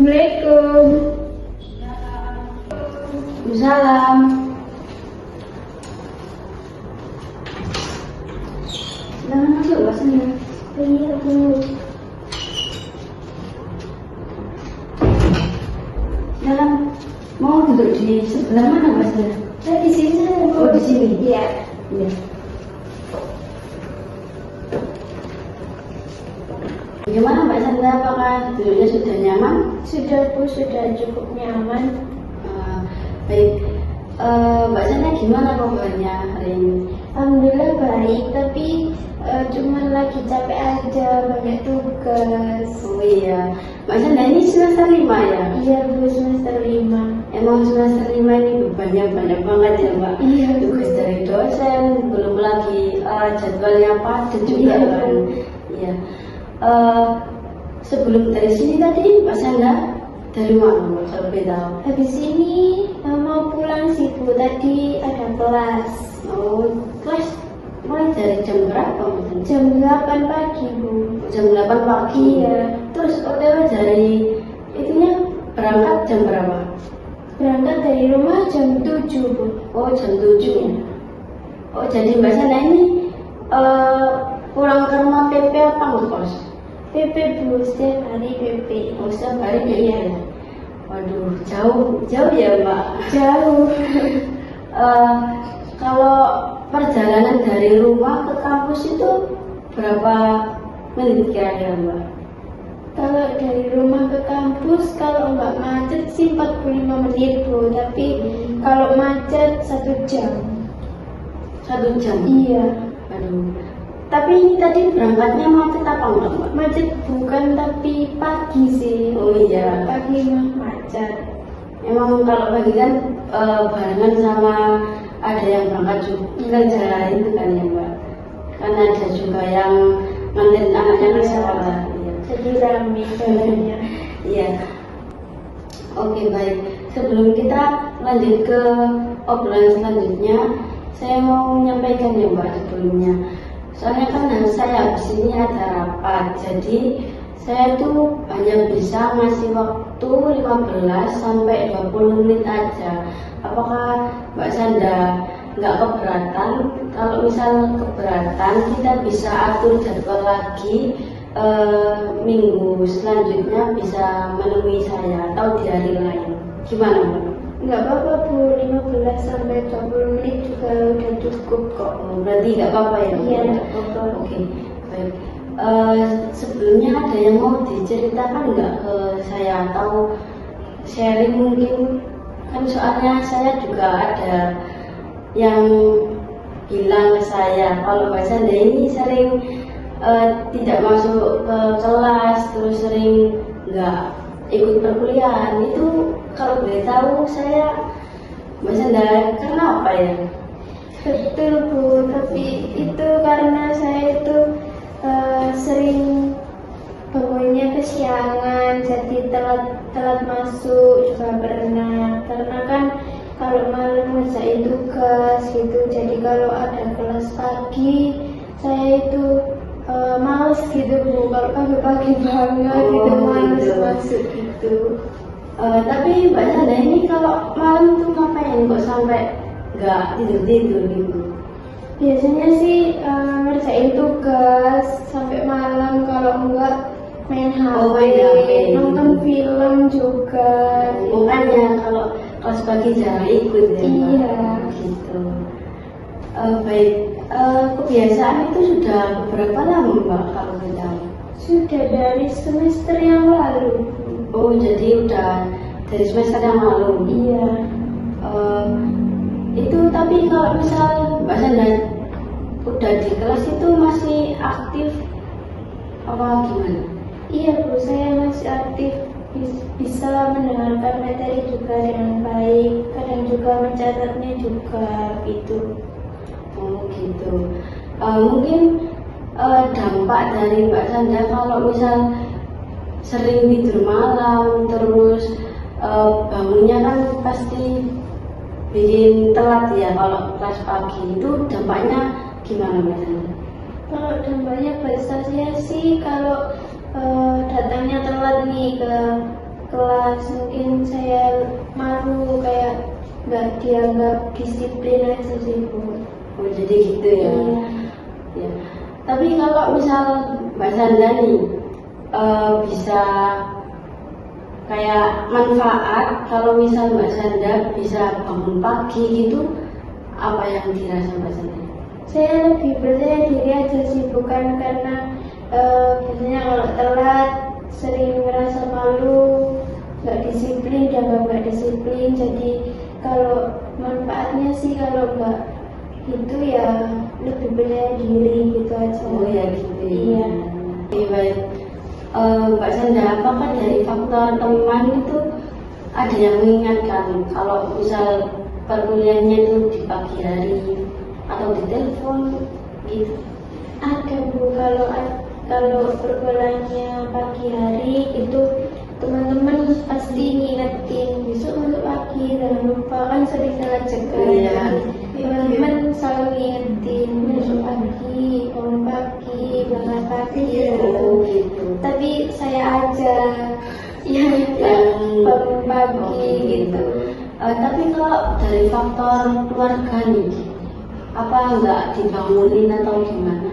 Assalamualaikum. Waalaikumsalam. Jangan masuk Mbak Sanda. Iya, Bu. Dalam mau duduk di sebelah mana Mbak Sanda? Saya di sini, Bu. Oh, di sini. Iya. Iya. Gimana Mbak Sanda? Apakah duduknya sudah nyaman? Sudah, Bu, sudah cukup nyaman. Baik. Mbak Sanda gimana kabarnya hari ini? Alhamdulillah baik, tapi cuman lagi capek aja, banyak tugas. Oh iya. Mbak Sanda ini semester 5 ya? Iya, Bu, semester 5. Emang semester 5 ini bebannya banyak banget ya Mbak? Iya, Bu. Tugas dari dosen, belum lagi jadwalnya padat juga Iya, kan? Bu. Iya. Sebelum dari sini tadi Mbak Sanda dari mana Mbak kalau boleh tahu? Habis ini mau pulang sih, Bu. Tadi ada kelas. Oh, kelas mulai dari jam berapa Mbak Sanda? Jam 8 pagi, Bu. Jam 8 pagi. Iya. Terus OTW dari itunya berangkat jam berapa? Berangkat dari rumah jam 7, Bu. Oh, jam 7 ya. Oh, jadi Mbak Sanda ini pulang ke rumah PP apa ngekos? PP, Bu, setiap hari PP. Oh, setiap hari PP Iya. ya? Waduh, jauh ya Mbak. Jauh. Kalau perjalanan dari rumah ke kampus itu berapa menit kira-kira Mbak? Kalau dari rumah ke kampus, kalau nggak macet sih 45 menit, Bu. Tapi kalau macet 1 jam. 1 jam? Iya. Aduh. Tapi ini tadi berangkatnya macet apa enggak Mbak? Macet bukan, tapi pagi sih. Oh iya. Pagi mah macet. Emang kalau pagi kan barengan sama ada yang berangkat juga kerja itu kan ya Mbak? Karena ada juga yang nganterin anaknya ke sekolah. Iya. Jadi rame jalannya. Iya. Oke baik. Sebelum kita lanjut ke obrolan selanjutnya, saya mau menyampaikan ya Mbak sebelumnya. Soalnya kan saya habis ini ada rapat, jadi saya tuh hanya bisa ngasih waktu 15 sampai 20 menit aja. Apakah Mbak Sanda nggak keberatan? Kalau misal keberatan, kita bisa atur jadwal lagi, minggu selanjutnya bisa menemui saya atau di hari lain. Gimana Mbak? Nggak apa-apa, Bu. 15 sampai 20 menit juga udah cukup kok. Oh, berarti nggak apa-apa ya? Iya, nggak apa-apa. Oke, baik. Sebelumnya ada yang mau diceritakan nggak ke saya atau sharing mungkin? Kan soalnya saya juga ada yang bilang ke saya kalau Mbak Sanda ini sering tidak masuk ke kelas, terus sering nggak ikut perkuliahan. Itu kalau boleh tahu saya Mbak Sanda karena apa ya? Betul, Bu, tapi itu karena saya itu sering bangunnya kesiangan, jadi telat masuk juga pernah. Karena kan kalau malam ngerjain tugas gitu, jadi kalau ada kelas pagi saya itu males gitu, Bu. Kalau pagi-pagi banget gitu males gitu. masuk gitu. Tapi Mbak Sanda ini kalau malam tuh ngapain kok sampai nggak tidur gitu? Biasanya sih ngerjain tugas sampai malam, kalau enggak main HP, Oh, main HP. nonton film juga. Makanya kalau kelas pagi jarang ikut ya Mbak? Iya. Gitu. Baik, kebiasaan itu sudah berapa lama Mbak kalau boleh tahu? Sudah dari semester yang lalu. Oh, jadi udah dari semester yang lalu. Iya. Itu tapi kalau misal Mbak Sanda udah di kelas itu masih aktif apa gimana? Iya, Bu, saya masih aktif, bisa mendengarkan materi juga dengan baik, kadang juga mencatatnya juga gitu. Oh gitu. Mungkin dampak dari Mbak Sanda kalau misal sering tidur malam terus bangunnya kan pasti bikin telat ya kalau kelas pagi, itu dampaknya gimana Mbak Sanda? Kalau dampaknya buat saya sih, kalau datangnya telat nih ke kelas. Mungkin saya malu kayak nggak dianggap disiplin aja sih Bu. Oh jadi gitu ya. Iya. Ya. Tapi kalau misal Mbak Sanda nih bisa kayak manfaat kalau misal Mbak Sanda bisa bangun pagi gitu, apa yang dirasa Mbak Sanda? Saya lebih percaya diri aja sih, bukan karena biasanya kalau telat sering merasa malu, nggak disiplin, dianggap nggak disiplin. Jadi kalau manfaatnya sih kalau nggak itu ya lebih percaya diri gitu aja. Oh ya gitu. Iya. Oke, baik. Mbak Sanda, apakah dari faktor teman itu ada yang mengingatkan kalau misal perkuliahannya itu di pagi hari atau di telepon gitu? Ada Bu, kalau pergaulannya pagi hari itu teman-teman pasti ngingetin besok masuk pagi, jangan lupa, kan sering salah cegah. Iya. Teman-teman selalu ngingetin besok pagi, bangun pagi, berangkat pagi. Oh gitu. Tapi saya aja yang bangun pagi gitu. Tapi kalau dari faktor keluarga nih, apa enggak dibangunin atau gimana?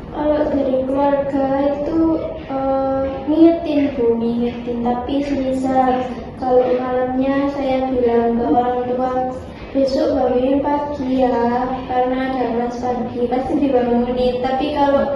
Kalau dari keluarga itu ngingetin Bu, ngingetin. Tapi semisal kalau malamnya saya bilang ke orang tua besok bangunin pagi ya, karena ada kelas pagi, pasti dibangunin. Tapi kalau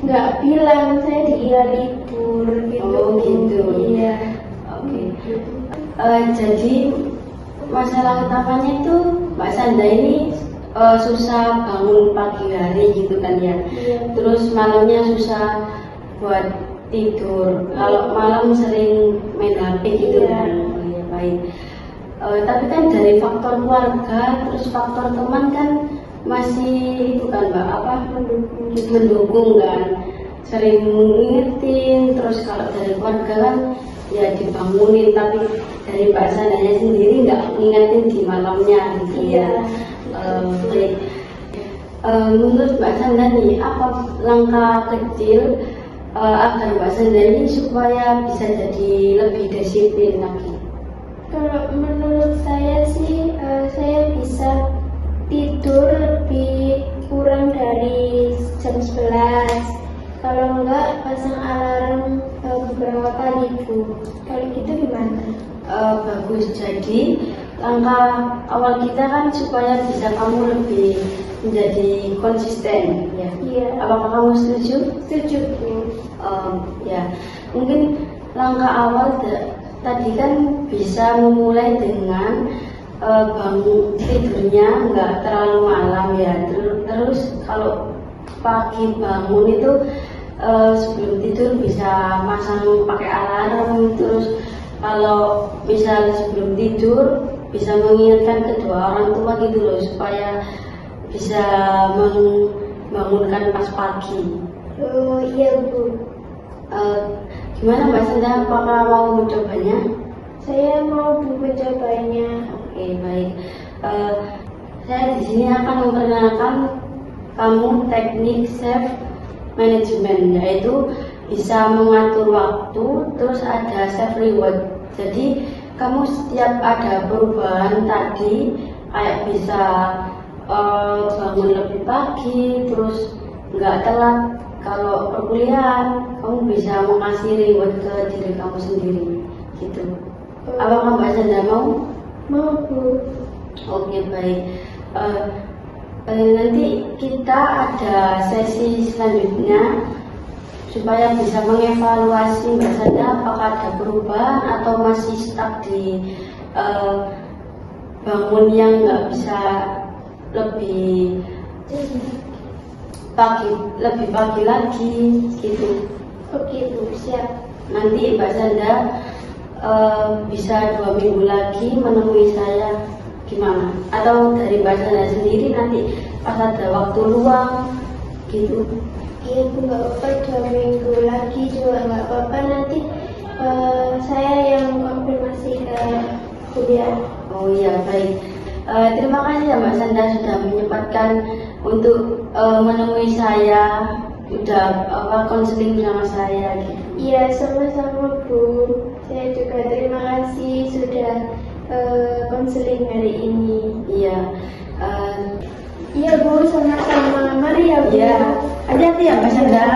nggak bilang saya dikira libur gitu. Oh gitu. Iya. Oke. Jadi masalah utamanya itu Mbak Sanda ini susah bangun pagi hari gitu kan ya. Iya. Terus malamnya susah buat tidur. Kalau malam sering main HP gitu Iya. kan. Oh, ya, baik. Tapi kan dari faktor keluarga, terus faktor teman kan masih itu kan Mbak, apa mendukung kan, sering ngingetin. Terus kalau dari keluarga kan ya dibangunin, tapi dari Mbak Sandanya sendiri nggak ngingetin di malamnya gitu ya. Baik. Menurut Mbak Sanda nih, apa langkah kecil agar Mbak Sanda ini supaya bisa jadi lebih disiplin lagi? Kalau menurut saya sih, saya bisa tidur lebih kurang dari jam 11. Kalau enggak, pasang alarm beberapa kali Bu. Kalau gitu gimana? Bagus. Jadi langkah awal kita kan supaya bisa kamu lebih menjadi konsisten ya. Iya. Apakah kamu setuju? Setuju Bu. Ya, mungkin langkah awal tadi kan bisa memulai dengan bangun tidurnya nggak terlalu malam ya. Terus kalau pagi bangun itu sebelum tidur bisa masang pakai alarm. Terus kalau misal sebelum tidur bisa mengingatkan kedua orang tua gitu loh, supaya bisa membangunkan pas pagi. Oh iya Bu. Gimana Mbak Sanda, apakah mau mencobanya? Saya mau Bu mencobanya. Oke, baik. Saya di sini akan memperkenalkan kamu teknik self management, yaitu bisa mengatur waktu, terus ada self reward. Jadi kamu setiap ada perubahan tadi, kayak bisa bangun lebih pagi, terus nggak telat kalau perkuliahan, kamu bisa mengasih reward ke diri kamu sendiri gitu. Apakah Mbak Sanda mau? Mau Bu. Oke, baik. Nanti kita ada sesi selanjutnya supaya bisa mengevaluasi Mbak Sanda apakah ada perubahan atau masih stuck di bangun yang nggak bisa lebih pagi lagi gitu. Oke Bu, siap. Nanti Mbak Sanda bisa 2 minggu lagi menemui saya gimana? Atau dari Mbak Sanda sendiri nanti pas ada waktu luang gitu. Iya Bu, nggak apa-apa, 2 minggu lagi juga nggak apa-apa. Nanti saya yang konfirmasi ke kuliah. Oh iya, baik. Terima kasih ya Mbak Sanda sudah menyempatkan untuk menemui saya udah konseling sama saya gitu. Iya, sama-sama Bu. Saya juga terima kasih sudah konseling hari ini. Iya. Iya Bu, sama-sama. Mari ya Bu. Iya. Hati-hati ya Mbak Sandra.